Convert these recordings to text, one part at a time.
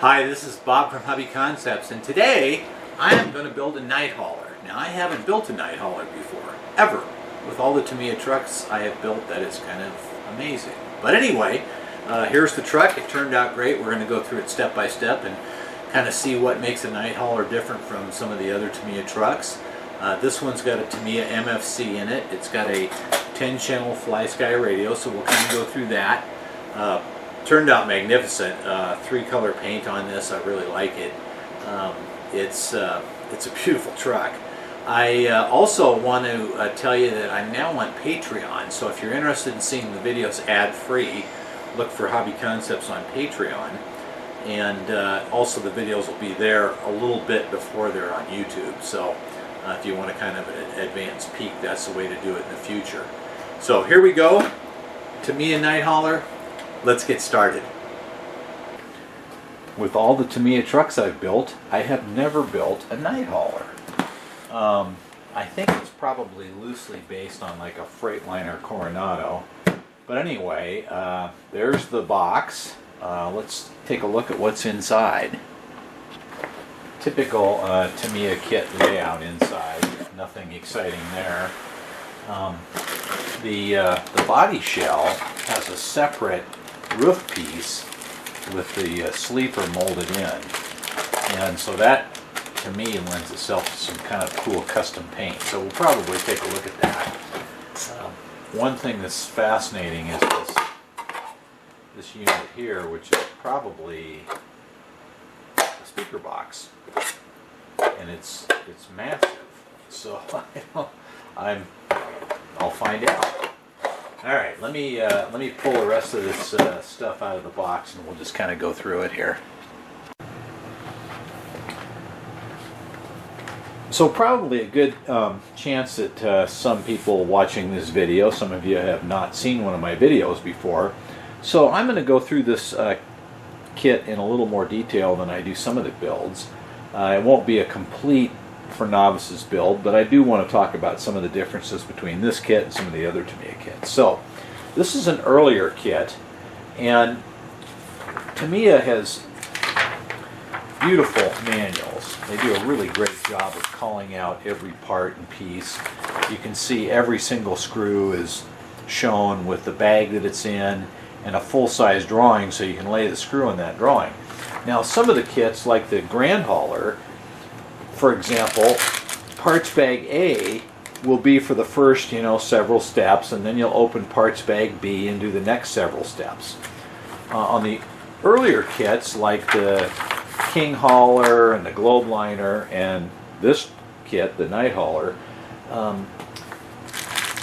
Hi, this is Bob from Hobby Concepts, and today I am going to build a night hauler. Now, I haven't built a night hauler before, ever. With all the Tamiya trucks I have built, that is kind of amazing. But anyway, here's the truck. It turned out great. We're going to go through it step by step and kind of see what makes a night hauler different from some of the other Tamiya trucks. This one's got a Tamiya MFC in it. It's got a 10-channel fly sky radio, so we'll kind of go through that. Turned out magnificent. 3-color paint on this. I really like it. It's a beautiful truck. I also want to tell you that I'm now on Patreon, so if you're interested in seeing the videos ad-free, look for Hobby Concepts on Patreon. And also the videos will be there a little bit before they're on YouTube, so if you want to kind of an advanced peek, that's the way to do it in the future. So here we go. Tamiya night hauler. Let's get started. With all the Tamiya trucks I've built, I have never built a night hauler. I think it's probably loosely based on like a Freightliner Coronado. But anyway, there's the box. Let's take a look at what's inside. Typical Tamiya kit layout inside. Nothing exciting there. The body shell has a separate roof piece with the sleeper molded in, and so that to me lends itself to some kind of cool custom paint, so we'll probably take a look at that. One thing that's fascinating is this unit here, which is probably a speaker box, and it's massive, so I'll find out. Alright, let me pull the rest of this stuff out of the box and we'll just kind of go through it here. So probably a good chance that some people watching this video, some of you have not seen one of my videos before. So I'm going to go through this kit in a little more detail than I do some of the builds. It won't be a complete for novices build, but I do want to talk about some of the differences between this kit and some of the other Tamiya kits. So this is an earlier kit, and Tamiya has beautiful manuals. They do a really great job of calling out every part and piece. You can see every single screw is shown with the bag that it's in and a full-size drawing, so you can lay the screw in that drawing. Now some of the kits, like the Grand Hauler, for example, parts bag A will be for the first, several steps, and then you'll open parts bag B and do the next several steps. On the earlier kits, like the King Hauler and the Globe Liner and this kit, the Night Hauler,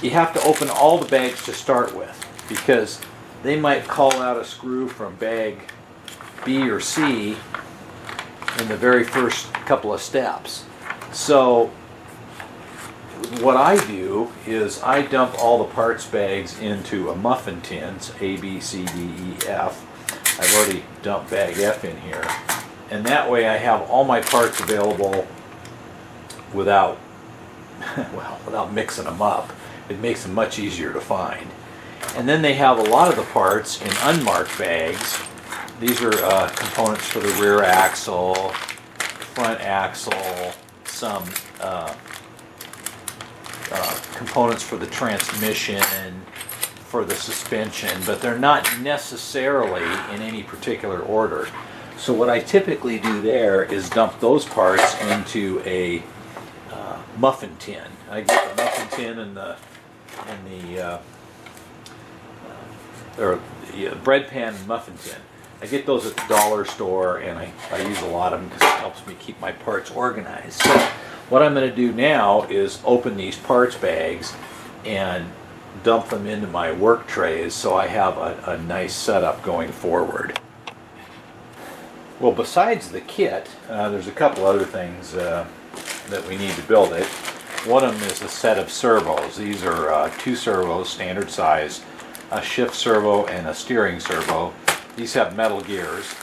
you have to open all the bags to start with, because they might call out a screw from bag B or C in the very first couple of steps. So what I do is I dump all the parts bags into a muffin tins, A, B, C, D, E, F. I've already dumped bag F in here. And that way I have all my parts available without, without mixing them up. It makes them much easier to find. And then they have a lot of the parts in unmarked bags. These are components for the rear axle, front axle, some components for the transmission, for the suspension, but they're not necessarily in any particular order. So what I typically do there is dump those parts into a muffin tin. I get the muffin tin and the bread pan and muffin tin. I get those at the dollar store, and I use a lot of them because it helps me keep my parts organized. So what I'm going to do now is open these parts bags and dump them into my work trays so I have a nice setup going forward. Well, besides the kit, there's a couple other things that we need to build it. One of them is a set of servos. These are 2 servos, standard size, a shift servo and a steering servo. These have metal gears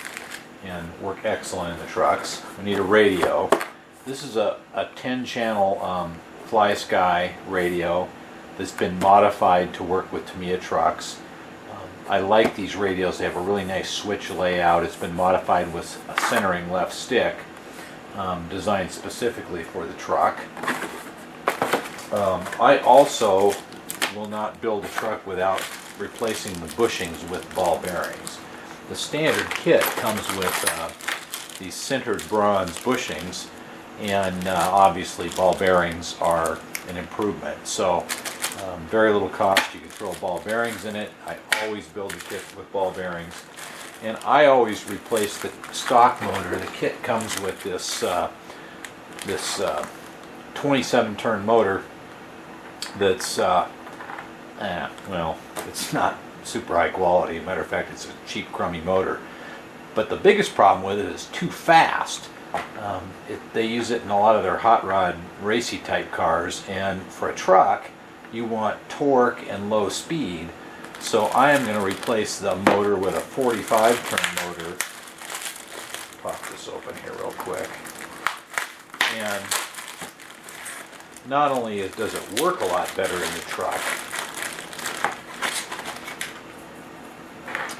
and work excellent in the trucks. We need a radio. This is a 10-channel fly sky radio that's been modified to work with Tamiya trucks. I like these radios. They have a really nice switch layout. It's been modified with a centering left stick, designed specifically for the truck. I also will not build a truck without replacing the bushings with ball bearings. The standard kit comes with these sintered bronze bushings, and obviously ball bearings are an improvement. So very little cost. You can throw ball bearings in it. I always build the kit with ball bearings, and I always replace the stock motor. The kit comes with this 27-turn motor that's well, it's not super high quality. Matter of fact, it's a cheap, crummy motor. But the biggest problem with it is too fast. They use it in a lot of their hot rod racy type cars, and for a truck you want torque and low speed. So I am going to replace the motor with a 45-turn motor. Pop this open here real quick. And not only does it work a lot better in the truck,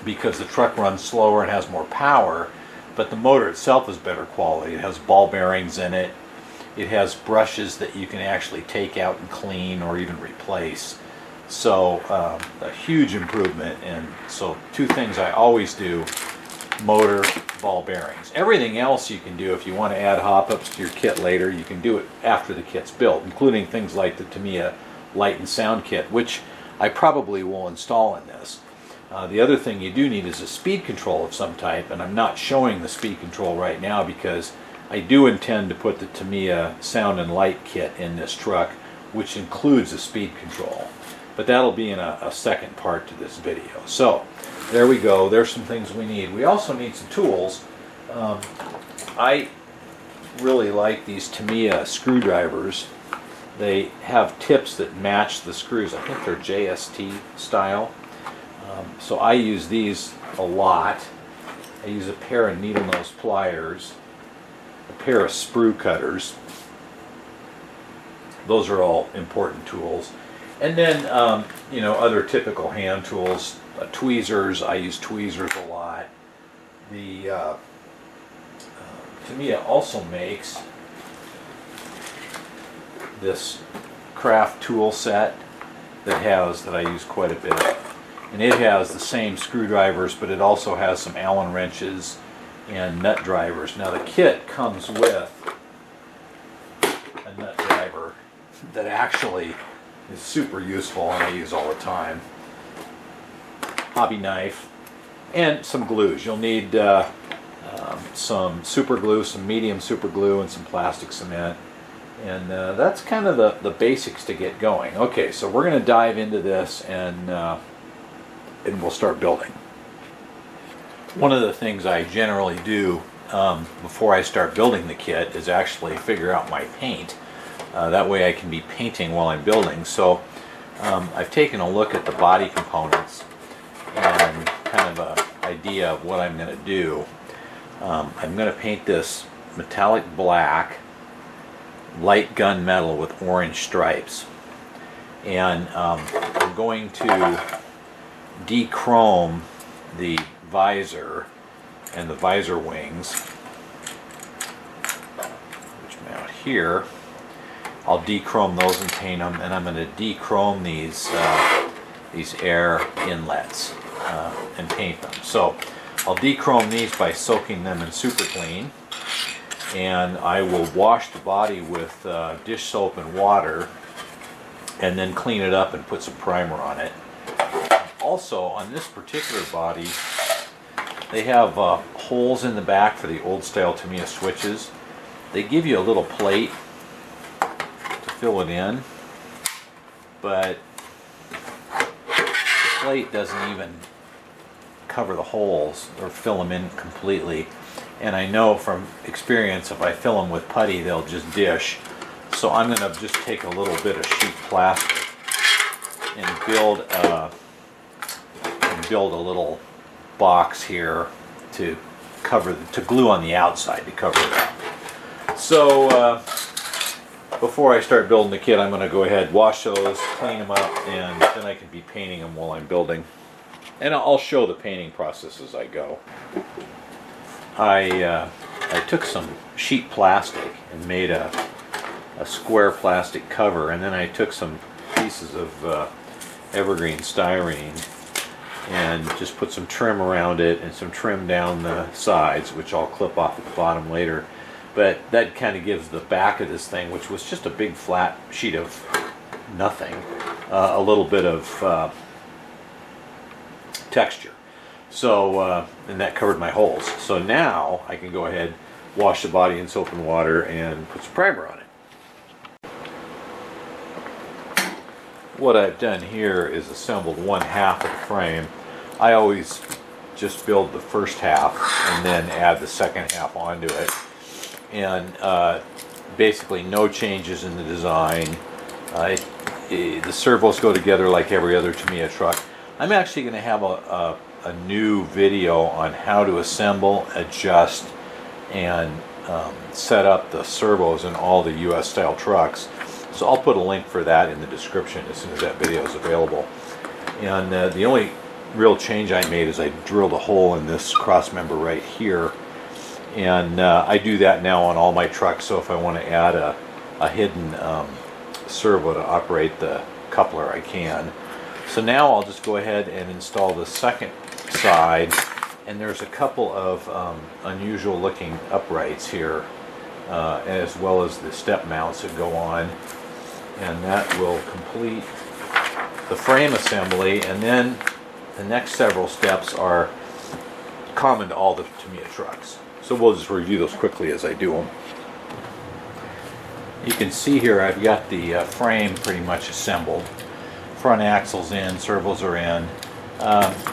because the truck runs slower and has more power, but the motor itself is better quality. It has ball bearings in it. It has brushes that you can actually take out and clean or even replace. So a huge improvement. And so two things I always do: motor, ball bearings. Everything else you can do if you want to add hop-ups to your kit later. You can do it after the kit's built, including things like the Tamiya light and sound kit, which I probably will install in this. The other thing you do need is a speed control of some type, and I'm not showing the speed control right now because I do intend to put the Tamiya sound and light kit in this truck, which includes a speed control. But that'll be in a second part to this video. So there we go. There's some things we need. We also need some tools. I really like these Tamiya screwdrivers. They have tips that match the screws. I think they're JST style. So I use these a lot. I use a pair of needle nose pliers, a pair of sprue cutters. Those are all important tools. And then, you know, other typical hand tools, tweezers. I use tweezers a lot. The Tamiya also makes this craft tool set that I use quite a bit. And it has the same screwdrivers, but it also has some Allen wrenches and nut drivers. Now the kit comes with a nut driver that actually is super useful and I use all the time. Hobby knife and some glues. You'll need some super glue, some medium super glue, and some plastic cement. And that's kind of the basics to get going. Okay, so we're going to dive into this and we'll start building. One of the things I generally do before I start building the kit is actually figure out my paint. That way I can be painting while I'm building. So I've taken a look at the body components and kind of an idea of what I'm going to do. I'm going to paint this metallic black, light gunmetal with orange stripes. And I'm going to dechrome the visor and the visor wings, which mount here. I'll dechrome those and paint them, and I'm going to dechrome these air inlets and paint them. So I'll dechrome these by soaking them in super clean, and I will wash the body with dish soap and water and then clean it up and put some primer on it. Also, on this particular body, they have holes in the back for the old style Tamiya switches. They give you a little plate to fill it in, but the plate doesn't even cover the holes or fill them in completely. And I know from experience, if I fill them with putty, they'll just dish. So I'm going to just take a little bit of sheet plastic and build a little box here to glue on the outside to cover it up. So before I start building the kit, I'm going to go ahead, wash those, clean them up, and then I can be painting them while I'm building. And I'll show the painting process as I go. I took some sheet plastic and made a square plastic cover, and then I took some pieces of evergreen styrene and just put some trim around it and some trim down the sides, which I'll clip off at the bottom later. But that kind of gives the back of this thing, which was just a big flat sheet of nothing, a little bit of texture. So, and that covered my holes. So now I can go ahead, wash the body in soap and water, and put some primer on it. What I've done here is assembled one half of the frame. I always just build the first half and then add the second half onto it. And basically no changes in the design. The servos go together like every other Tamiya truck. I'm actually going to have a new video on how to assemble, adjust, and set up the servos in all the US style trucks. So I'll put a link for that in the description as soon as that video is available. And the only real change I made is I drilled a hole in this cross member right here. And I do that now on all my trucks, so if I want to add a hidden servo to operate the coupler, I can. So now I'll just go ahead and install the second side, and there's a couple of unusual looking uprights here, as well as the step mounts that go on, and that will complete the frame assembly. And then the next several steps are common to all the Tamiya trucks, so we'll just review those quickly as I do them. You can see here I've got the frame pretty much assembled. Front axles in, servos are in.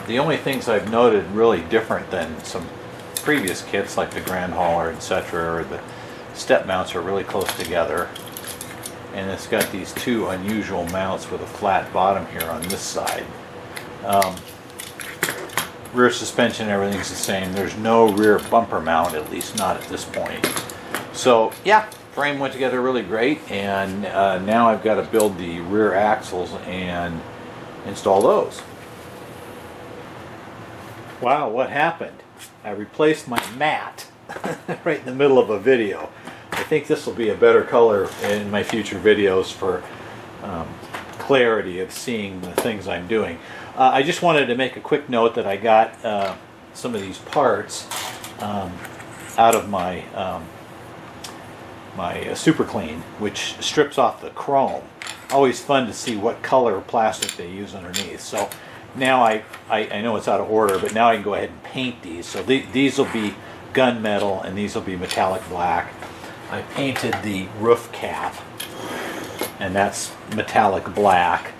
The only things I've noted really different than some previous kits like the Grand Hauler, etc., or the step mounts are really close together. And it's got these two unusual mounts with a flat bottom here on this side. Rear suspension, everything's the same. There's no rear bumper mount, at least not at this point. So yeah, frame went together really great, and now I've got to build the rear axles and install those. Wow, what happened? I replaced my mat right in the middle of a video. I think this will be a better color in my future videos for clarity of seeing the things I'm doing. I just wanted to make a quick note that I got some of these parts out of my my Super Clean, which strips off the chrome. Always fun to see what color plastic they use underneath. So now I know it's out of order, but now I can go ahead and paint these. So these will be gunmetal and these will be metallic black. I painted the roof cap, and that's metallic black.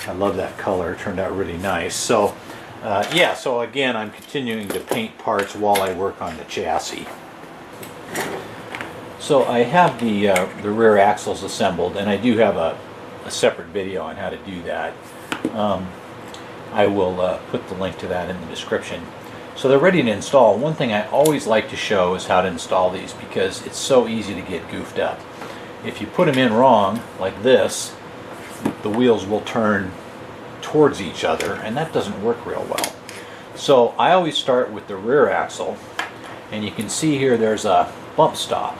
I love that color, it turned out really nice. So yeah, so again, I'm continuing to paint parts while I work on the chassis. So I have the rear axles assembled, and I do have a separate video on how to do that. I will put the link to that in the description. So they're ready to install. One thing I always like to show is how to install these, because it's so easy to get goofed up. If you put them in wrong, like this, the wheels will turn towards each other, and that doesn't work real well. So I always start with the rear axle, and you can see here there's a bump stop.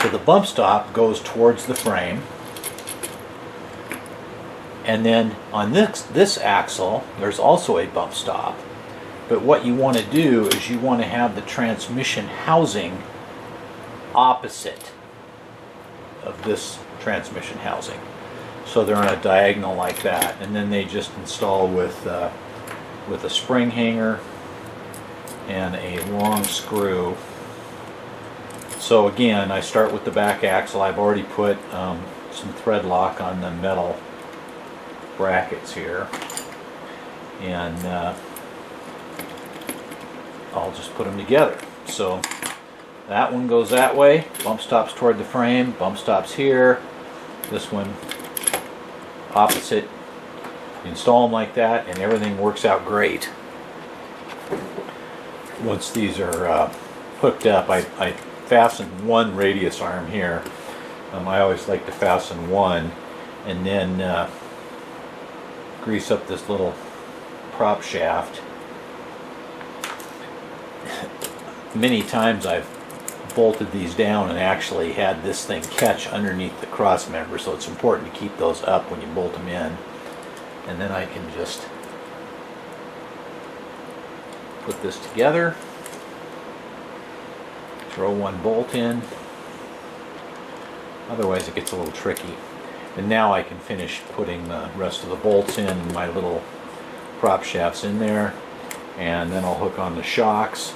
So the bump stop goes towards the frame, and then on this axle there's also a bump stop. But what you want to do is you want to have the transmission housing opposite of this transmission housing. So they're on a diagonal like that, and then they just install with a spring hanger and a long screw. So again, I start with the back axle. I've already put some thread lock on the metal brackets here, and I'll just put them together. So that one goes that way, bump stops toward the frame, bump stops here, this one opposite. You install them like that and everything works out great. Once these are hooked up, I fasten one radius arm here. I always like to fasten one, and then grease up this little prop shaft. Many times I've bolted these down and actually had this thing catch underneath the cross member, so it's important to keep those up when you bolt them in. And then I can just put this together, throw one bolt in. Otherwise it gets a little tricky. And now I can finish putting the rest of the bolts in, my little prop shafts in there, and then I'll hook on the shocks.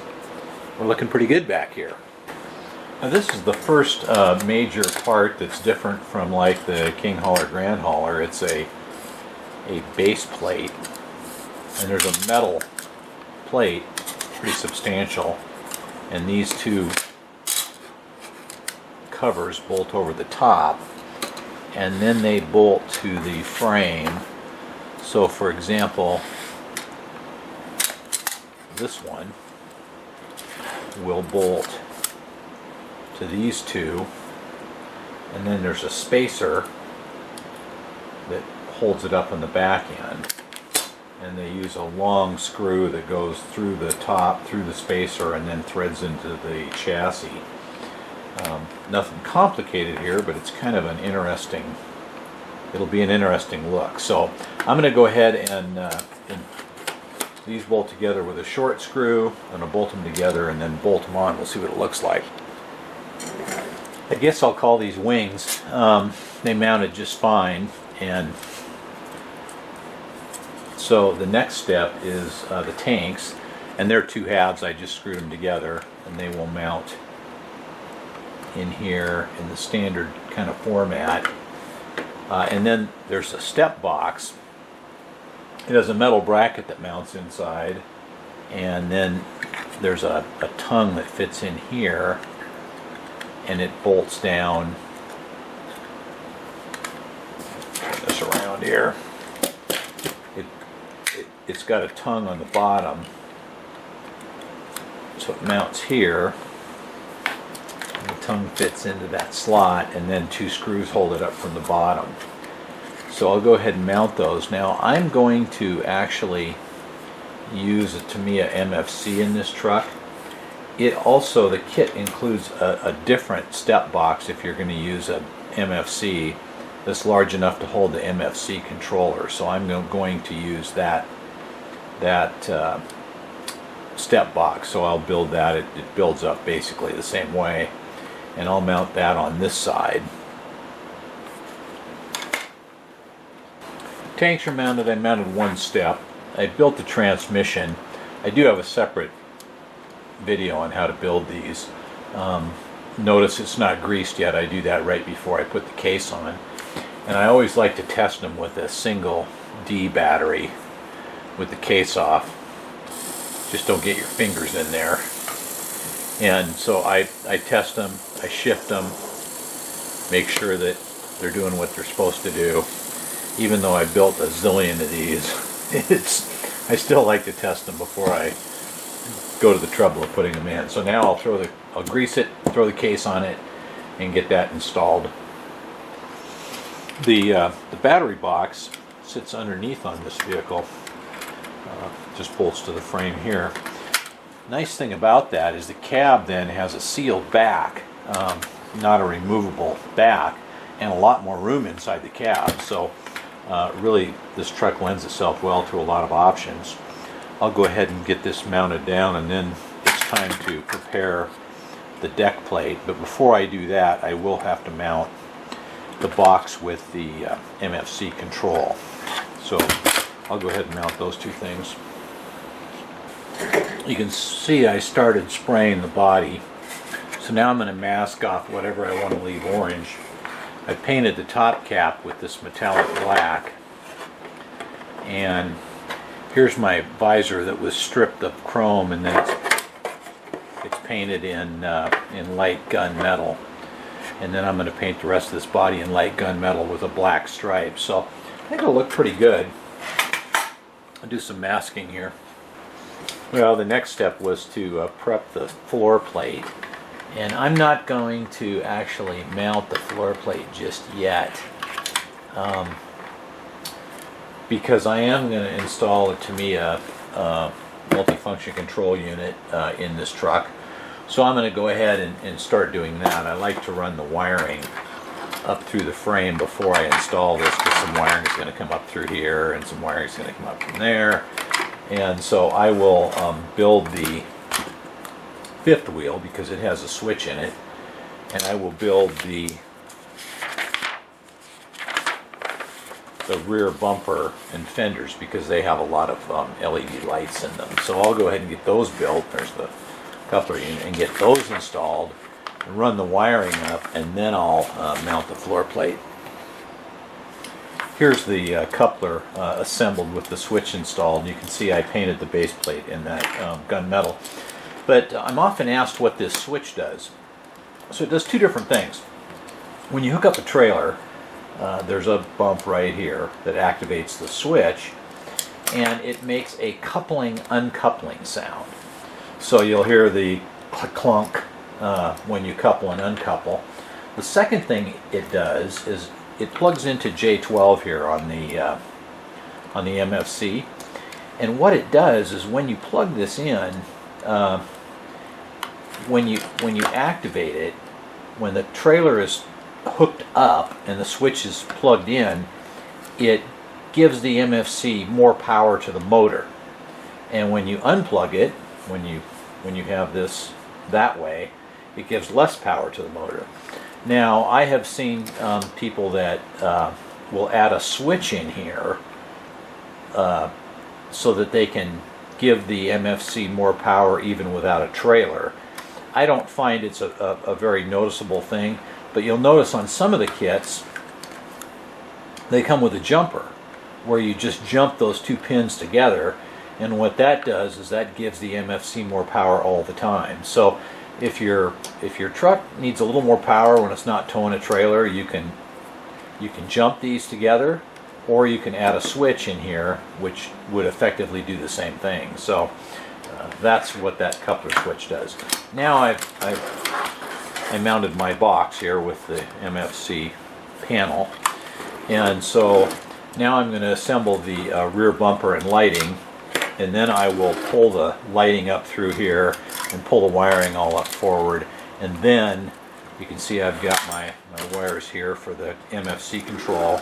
We're looking pretty good back here. Now this is the first major part that's different from like the King Hauler Grand Hauler. It's a base plate, and there's a metal plate, pretty substantial, and these two covers bolt over the top, and then they bolt to the frame. So for example, this one will bolt to these two, and then there's a spacer that holds it up on the back end, and they use a long screw that goes through the top, through the spacer, and then threads into the chassis. Nothing complicated here, but it's kind of an interesting, it'll be an interesting look. So I'm going to go ahead and these bolt together with a short screw. I'm going to bolt them together and then bolt them on. We'll see what it looks like. I guess I'll call these wings. They mounted just fine, and so the next step is the tanks, and they're two halves. I just screwed them together, and they will mount in here in the standard kind of format. And then there's a step box. It has a metal bracket that mounts inside, and then there's a tongue that fits in here, and it bolts down. Turn this around here. It's got a tongue on the bottom, so it mounts here. The tongue fits into that slot, and then two screws hold it up from the bottom. So I'll go ahead and mount those. Now I'm going to actually use a Tamiya MFC in this truck. It also, the kit includes a different step box if you're going to use a MFC that's large enough to hold the MFC controller. So I'm going to use that step box. So I'll build that. It builds up basically the same way. And I'll mount that on this side. Tanks are mounted. I mounted one step. I built the transmission. I do have a separate video on how to build these. Notice it's not greased yet. I do that right before I put the case on. And I always like to test them with a single D battery with the case off. Just don't get your fingers in there. And so I test them, I shift them, make sure that they're doing what they're supposed to do. Even though I built a zillion of these, I still like to test them before I go to the trouble of putting them in. So now I'll grease it, throw the case on it, and get that installed. The battery box sits underneath on this vehicle, just bolts to the frame here. Nice thing about that is the cab then has a sealed back, not a removable back, and a lot more room inside the cab. So really this truck lends itself well to a lot of options. I'll go ahead and get this mounted down, and then it's time to prepare the deck plate. But before I do that, I will have to mount the box with the MFC control. So I'll go ahead and mount those two things. You can see I started spraying the body. So now I'm going to mask off whatever I want to leave orange. I painted the top cap with this metallic black. And here's my visor that was stripped of chrome, and then it's painted in light gunmetal. And then I'm going to paint the rest of this body in light gunmetal with a black stripe. So I think it'll look pretty good. I'll do some masking here. Well, the next step was to prep the floor plate. And I'm not going to actually mount the floor plate just yet. because I am going to install a Tamiya multifunction control unit in this truck. So I'm going to go ahead and start doing that. I like to run the wiring up through the frame before I install this, because some wiring is going to come up through here and some wiring is going to come up from there. And so I will build the fifth wheel because it has a switch in it, and I will build the rear bumper and fenders because they have a lot of LED lights in them. So I'll go ahead and get those built. There's the coupler unit, and get those installed and run the wiring up, and then I'll mount the floor plate. Here's the coupler assembled with the switch installed. You can see I painted the base plate in that gunmetal. But I'm often asked what this switch does. So it does two different things. When you hook up a trailer, there's a bump right here that activates the switch, and it makes a coupling uncoupling sound. So you'll hear the clunk when you couple and uncouple. The second thing it does is it plugs into J12 here on the MFC, and what it does is when you plug this in, when you activate it, when the trailer is hooked up and the switch is plugged in, it gives the MFC more power to the motor. And when you unplug it, when you have this that way, it gives less power to the motor. Now, I have seen people that will add a switch in here so that they can give the MFC more power even without a trailer. I don't find it's a very noticeable thing, but you'll notice on some of the kits, they come with a jumper where you just jump those two pins together, and what that does is that gives the MFC more power all the time. So if your truck needs a little more power when it's not towing a trailer, you can jump these together, or you can add a switch in here which would effectively do the same thing. So that's what that coupler switch does. Now I mounted my box here with the MFC panel, and so now I'm going to assemble the rear bumper and lighting, and then I will pull the lighting up through here and pull the wiring all up forward, and then you can see I've got my wires here for the MFC control.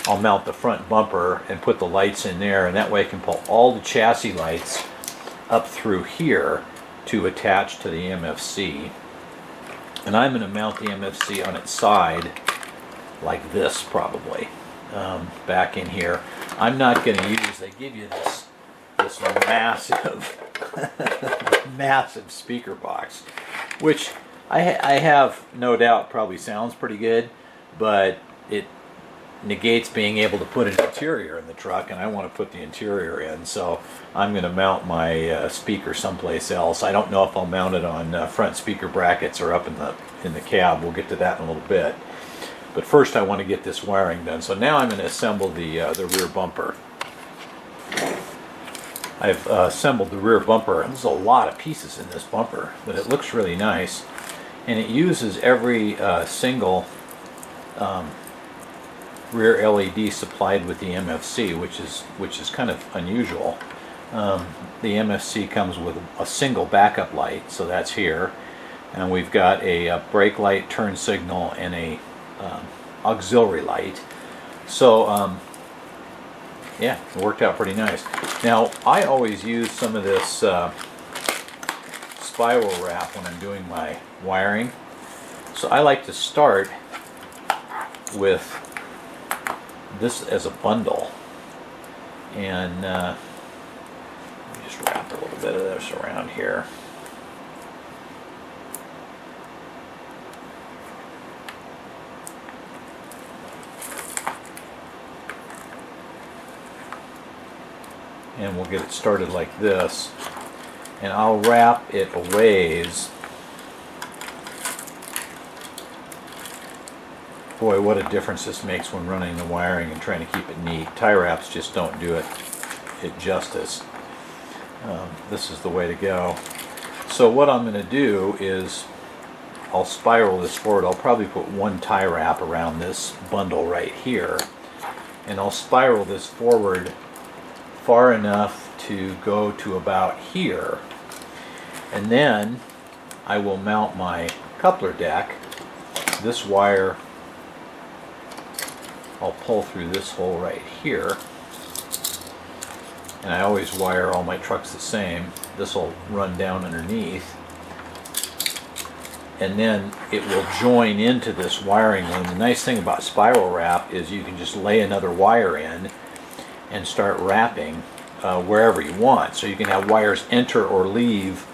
I'll mount the front bumper and put the lights in there, and that way I can pull all the chassis lights up through here to attach to the MFC. And I'm going to mount the MFC on its side like this, probably, back in here. I'm not going to use, they give you this massive massive speaker box, which I have no doubt probably sounds pretty good, but it negates being able to put an interior in the truck, and I want to put the interior in, so I'm going to mount my speaker someplace else. I don't know if I'll mount it on front speaker brackets or up in the cab. We'll get to that in a little bit, but first I want to get this wiring done. So now I'm going to assemble the rear bumper. I've assembled the rear bumper. There's a lot of pieces in this bumper, but it looks really nice, and it uses every single rear LED supplied with the MFC, which is kind of unusual. The MFC comes with a single backup light, so that's here, and we've got a brake light, turn signal, and a auxiliary light. So yeah, it worked out pretty nice. Now, I always use some of this spiral wrap when I'm doing my wiring, so I like to start with this as a bundle, and let me just wrap a little bit of this around here. And we'll get it started like this, and I'll wrap it a ways. Boy, what a difference this makes when running the wiring and trying to keep it neat. Tie wraps just don't do it justice. This is the way to go. So what I'm going to do is I'll spiral this forward. I'll probably put one tie wrap around this bundle right here, and I'll spiral this forward far enough to go to about here. And then I will mount my coupler deck. This wire I'll pull through this hole right here. And I always wire all my trucks the same. This will run down underneath. And then it will join into this wiring loom. The nice thing about spiral wrap is you can just lay another wire in and start wrapping wherever you want. So you can have wires enter or leave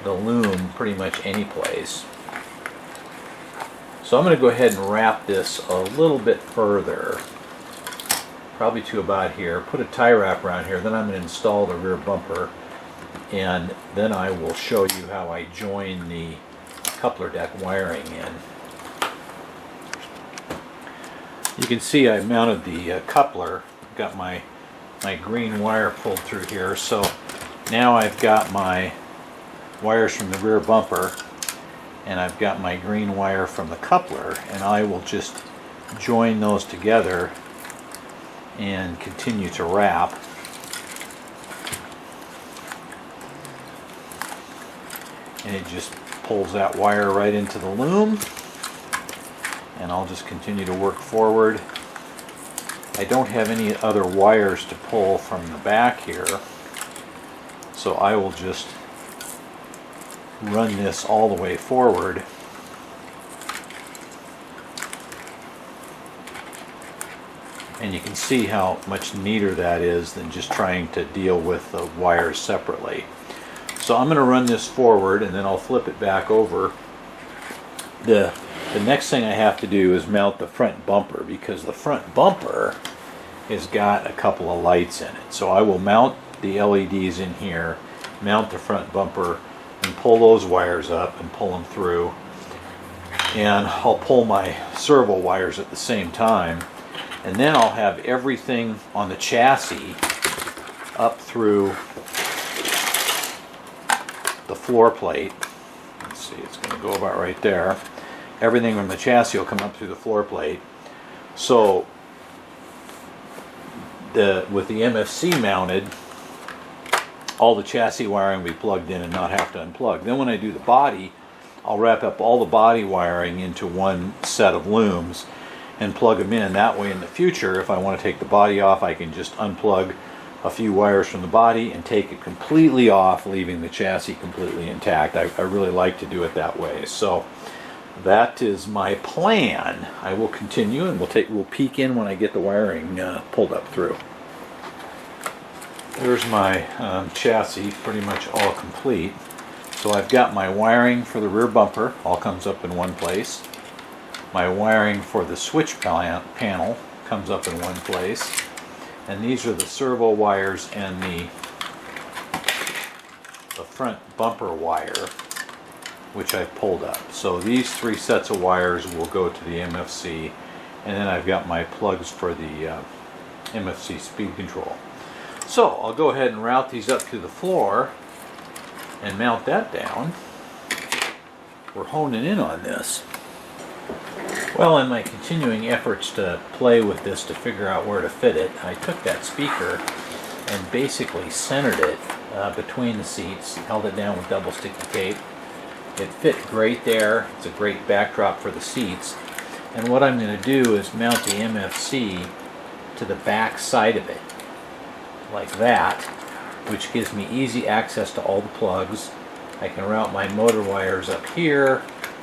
the loom pretty much any place. So I'm going to go ahead and wrap this a little bit further, probably to about here. Put a tie wrap around here, then I'm going to install the rear bumper, and then I will show you how I join the coupler deck wiring in. You can see I mounted the coupler, got my green wire pulled through here, so now I've got my wires from the rear bumper and I've got my green wire from the coupler, and I will just join those together and continue to wrap. And it just pulls that wire right into the loom, and I'll just continue to work forward. I don't have any other wires to pull from the back here, so I will just run this all the way forward. And you can see how much neater that is than just trying to deal with the wires separately. So I'm going to run this forward and then I'll flip it back over. The next thing I have to do is mount the front bumper, because the front bumper has got a couple of lights in it. So I will mount the LEDs in here, mount the front bumper, and pull those wires up and pull them through. And I'll pull my servo wires at the same time. And then I'll have everything on the chassis up through the floor plate. Let's see, it's going to go about right there. Everything from the chassis will come up through the floor plate. So with the MFC mounted, all the chassis wiring will be plugged in and not have to unplug. Then when I do the body, I'll wrap up all the body wiring into one set of looms and plug them in. That way in the future, if I want to take the body off, I can just unplug a few wires from the body and take it completely off, leaving the chassis completely intact. I really like to do it that way. So that is my plan. I will continue, and we'll peek in when I get the wiring pulled up through. There's my chassis pretty much all complete. So I've got my wiring for the rear bumper, all comes up in one place. My wiring for the switch panel comes up in one place. And these are the servo wires and the front bumper wire, which I've pulled up. So these three sets of wires will go to the MFC, and then I've got my plugs for the MFC speed control. So I'll go ahead and route these up to the floor and mount that down. We're honing in on this. Well, in my continuing efforts to play with this to figure out where to fit it, I took that speaker and basically centered it between the seats, held it down with double sticky tape. It fit great there. It's a great backdrop for the seats. And what I'm going to do is mount the MFC to the back side of it, like that, which gives me easy access to all the plugs. I can route my motor wires up here,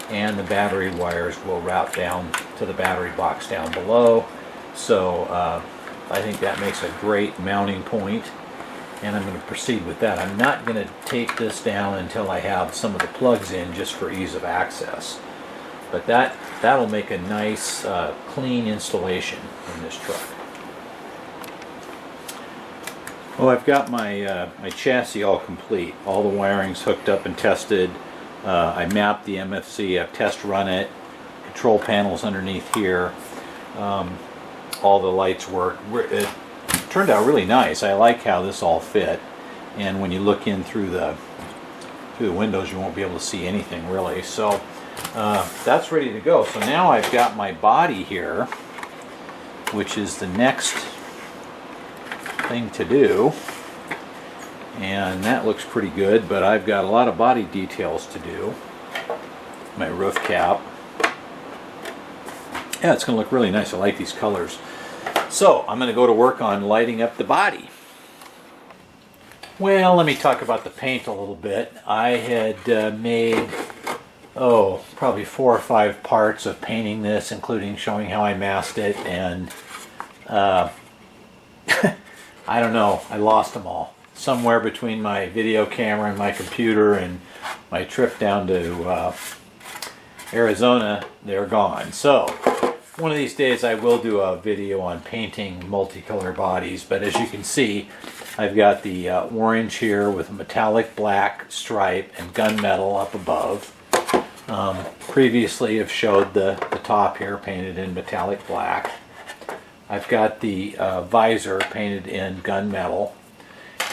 and the battery wires will route down to the battery box down below. So I think that makes a great mounting point, and I'm going to proceed with that. I'm not going to take this down until I have some of the plugs in, just for ease of access. But that'll make a nice clean installation in this truck. Well, I've got my my chassis all complete. All the wiring's hooked up and tested. I mapped the MFC, I've test run it, control panels underneath here, all the lights work. It turned out really nice. I like how this all fit, and when you look in through the windows you won't be able to see anything really. So that's ready to go. So now I've got my body here, which is the next thing to do. And that looks pretty good, but I've got a lot of body details to do. My roof cap. Yeah, it's going to look really nice. I like these colors. So I'm going to go to work on lighting up the body. Well, let me talk about the paint a little bit. I had made, probably 4 or 5 parts of painting this, including showing how I masked it, and I don't know, I lost them all. Somewhere between my video camera and my computer and my trip down to Arizona, they're gone. So one of these days I will do a video on painting multicolor bodies, but as you can see, I've got the orange here with a metallic black stripe and gunmetal up above. Previously I've showed the top here painted in metallic black. I've got the visor painted in gunmetal.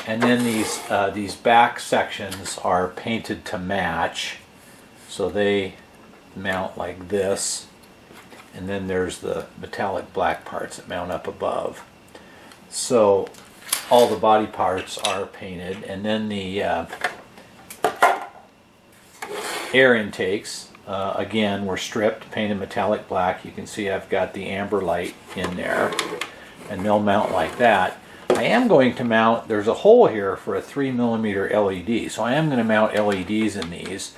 And then these back sections are painted to match. So they mount like this. And then there's the metallic black parts that mount up above. So all the body parts are painted, and then the air intakes again were stripped, painted metallic black. You can see I've got the amber light in there, and they'll mount like that. I am going to mount, there's a hole here for a 3mm LED, so I am going to mount LEDs in these,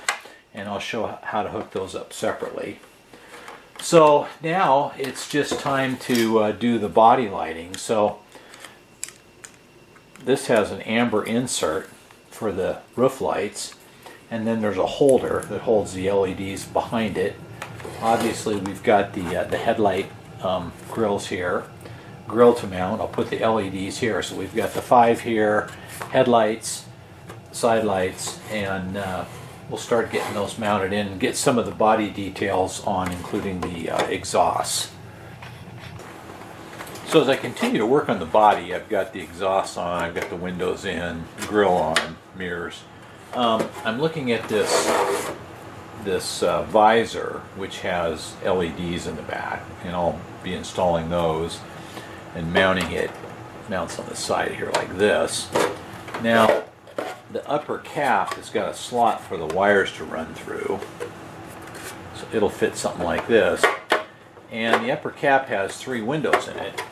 and I'll show how to hook those up separately. So now it's just time to do the body lighting. So this has an amber insert for the roof lights, and then there's a holder that holds the LEDs behind it. Obviously we've got the headlight grills here, grill to mount. I'll put the LEDs here. So we've got the 5 here, headlights, side lights, and we'll start getting those mounted in and get some of the body details on, including the exhausts. So as I continue to work on the body, I've got the exhaust on, I've got the windows in, grill on, mirrors. I'm looking at this visor, which has LEDs in the back, and I'll be installing those and mounting it. Mounts on the side here like this. Now, the upper cap has got a slot for the wires to run through, so it'll fit something like this. And the upper cap has 3 windows in it,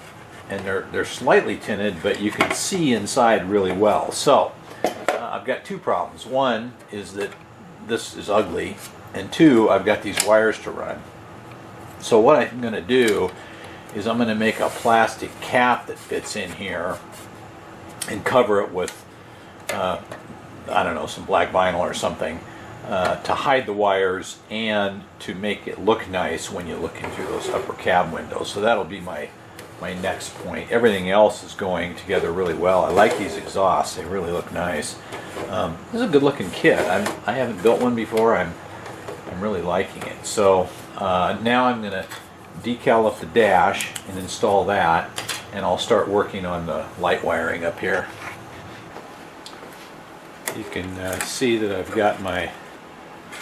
and they're slightly tinted, but you can see inside really well. So I've got 2 problems. One is that this is ugly, and 2, I've got these wires to run. So what I'm going to do is I'm going to make a plastic cap that fits in here and cover it with I don't know, some black vinyl or something to hide the wires and to make it look nice when you look in through those upper cab windows. So that'll be my next point. Everything else is going together really well. I like these exhausts. They really look nice. This is a good looking kit. I haven't built one before. I'm really liking it. So now I'm going to decal up the dash and install that, and I'll start working on the light wiring up here. You can see that I've got my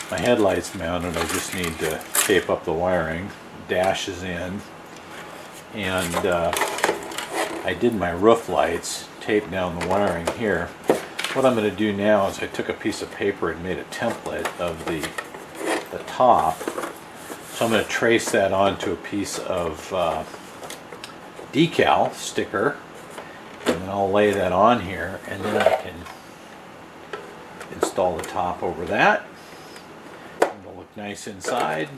headlights mounted. I just need to tape up the wiring. Dash is in, and I did my roof lights, taped down the wiring here. What I'm going to do now is I took a piece of paper and made a template of the top. So I'm going to trace that onto a piece of decal sticker, and then I'll lay that on here, and then I can install the top over that. It'll look nice inside.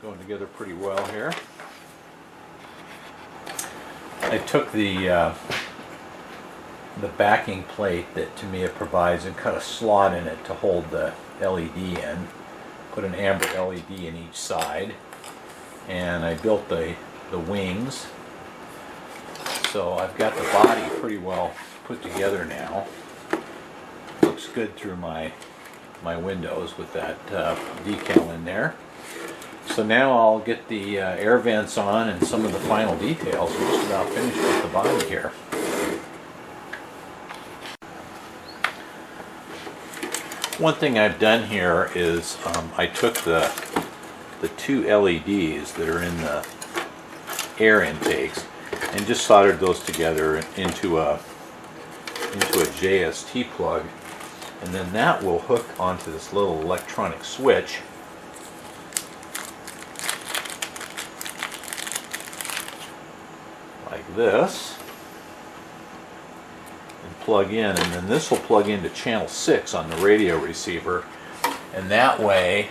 Going together pretty well here. I took the backing plate that Tamiya provides and cut a slot in it to hold the LED in. Put an amber LED in each side, and I built the wings. So I've got the body pretty well put together now. Looks good through my windows with that decal in there. So now I'll get the air vents on and some of the final details. We're just about finished with the body here. One thing I've done here is I took the 2 LEDs that are in the air intakes, and just soldered those together into a JST plug, and then that will hook onto this little electronic switch. Like this, and plug in, and then this will plug into channel 6 on the radio receiver, and that way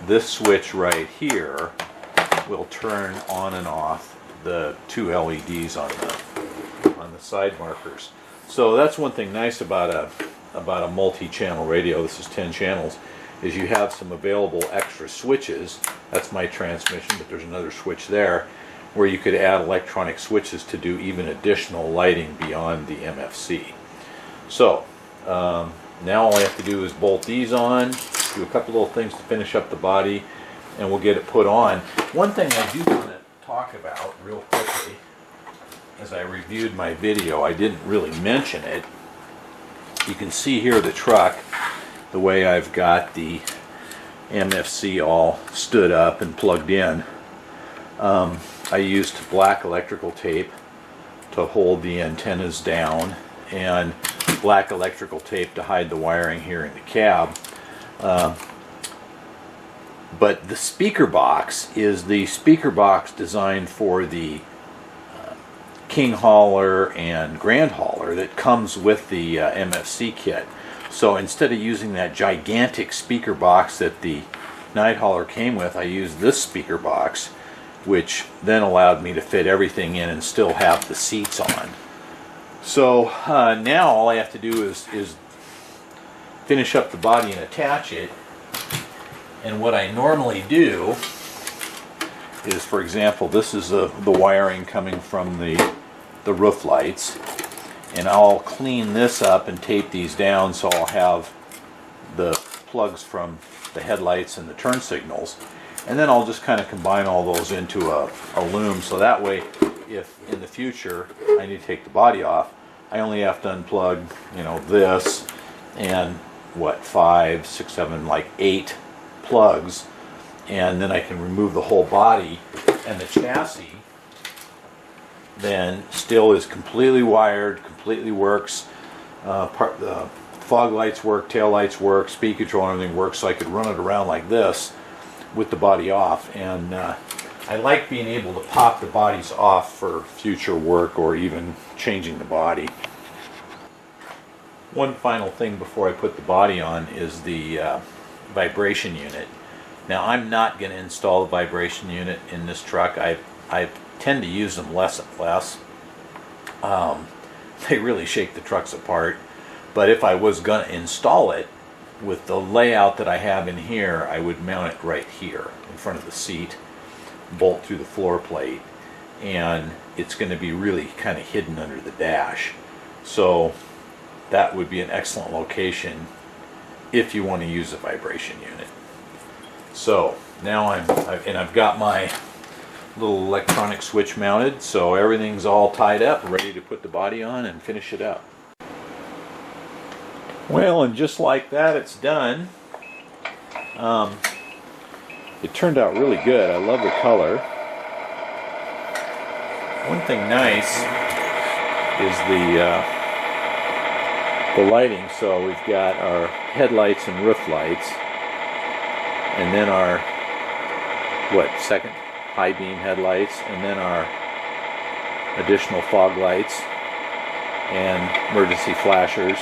this switch right here will turn on and off the 2 LEDs on the side markers. So that's one thing nice about a multi-channel radio. This is 10 channels, is you have some available extra switches. That's my transmission, but there's another switch there where you could add electronic switches to do even additional lighting beyond the MFC. So now all I have to do is bolt these on, do a couple little things to finish up the body, and we'll get it put on. One thing I do want to talk about real quickly, as I reviewed my video, I didn't really mention it. You can see here the truck, the way I've got the MFC all stood up and plugged in. I used black electrical tape to hold the antennas down, and black electrical tape to hide the wiring here in the cab. But the speaker box is the speaker box designed for the King Hauler and Grand Hauler that comes with the MFC kit. So instead of using that gigantic speaker box that the Night Hauler came with, I used this speaker box, which then allowed me to fit everything in and still have the seats on. So now all I have to do is finish up the body and attach it. And what I normally do is, for example, this is the wiring coming from the roof lights, and I'll clean this up and tape these down so I'll have the plugs from the headlights and the turn signals, and then I'll just kind of combine all those into a loom, so that way if in the future I need to take the body off, I only have to unplug, you know, this and what, 5, 6, 7, like 8 plugs, and then I can remove the whole body, and the chassis then still is completely wired, completely works. The fog lights work, tail lights work, speed control and everything works, so I could run it around like this with the body off. And I like being able to pop the bodies off for future work or even changing the body. One final thing before I put the body on is the vibration unit. Now I'm not going to install the vibration unit in this truck. I tend to use them less and less. They really shake the trucks apart. But if I was going to install it, with the layout that I have in here, I would mount it right here in front of the seat, bolt through the floor plate, and it's going to be really kind of hidden under the dash. So that would be an excellent location if you want to use a vibration unit. So now I've got my little electronic switch mounted, so everything's all tied up, ready to put the body on and finish it up. Well, and just like that, it's done. It turned out really good. I love the color. One thing nice is the lighting. So we've got our headlights and roof lights, and then our second high beam headlights, and then our additional fog lights and emergency flashers.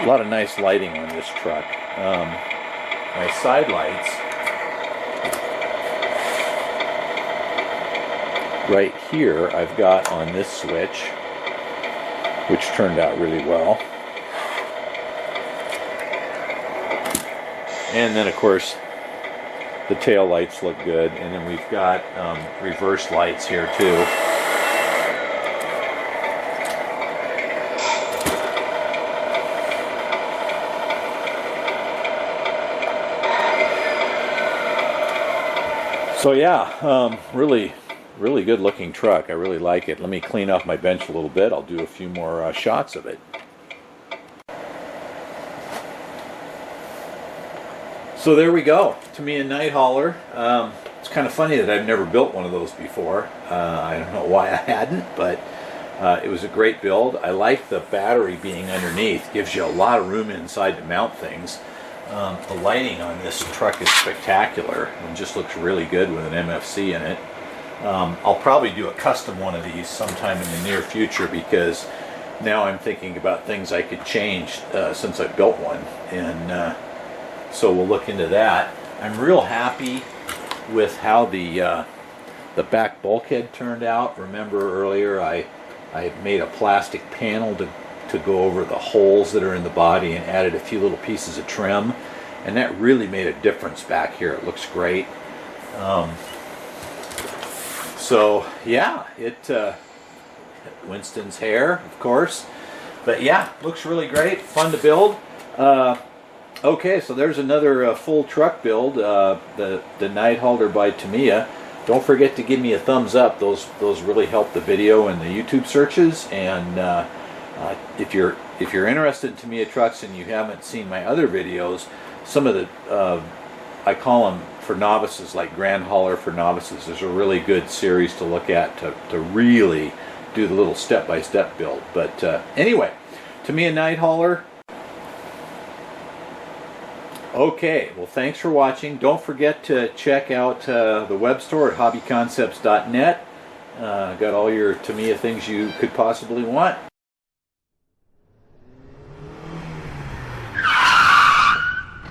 A lot of nice lighting on this truck. My side lights right here I've got on this switch, which turned out really well. And then of course the tail lights look good, and then we've got reverse lights here too. So yeah, really good looking truck. I really like it. Let me clean off my bench a little bit. I'll do a few more shots of it. So there we go. Tamiya Night Hauler. It's kind of funny that I've never built one of those before. I don't know why I hadn't, but it was a great build. I like the battery being underneath. Gives you a lot of room inside to mount things. The lighting on this truck is spectacular and just looks really good with an MFC in it. I'll probably do a custom one of these sometime in the near future, because now I'm thinking about things I could change since I built one, and so we'll look into that. I'm real happy with how the back bulkhead turned out. Remember earlier I made a plastic panel to go over the holes that are in the body and added a few little pieces of trim, and that really made a difference back here. It looks great. So yeah, Winston's hair, of course, but yeah, looks really great, fun to build. Okay, so there's another full truck build, the Night Hauler by Tamiya. Don't forget to give me a thumbs up. Those really help the video and the YouTube searches. And if you're interested in Tamiya trucks and you haven't seen my other videos, some of the I call them for novices, like Grand Hauler for novices. There's a really good series to look at to really do the little step-by-step build. But anyway, Tamiya Night Hauler. Okay, well, thanks for watching. Don't forget to check out the web store at hobbyconcepts.net. Got all your Tamiya things you could possibly want.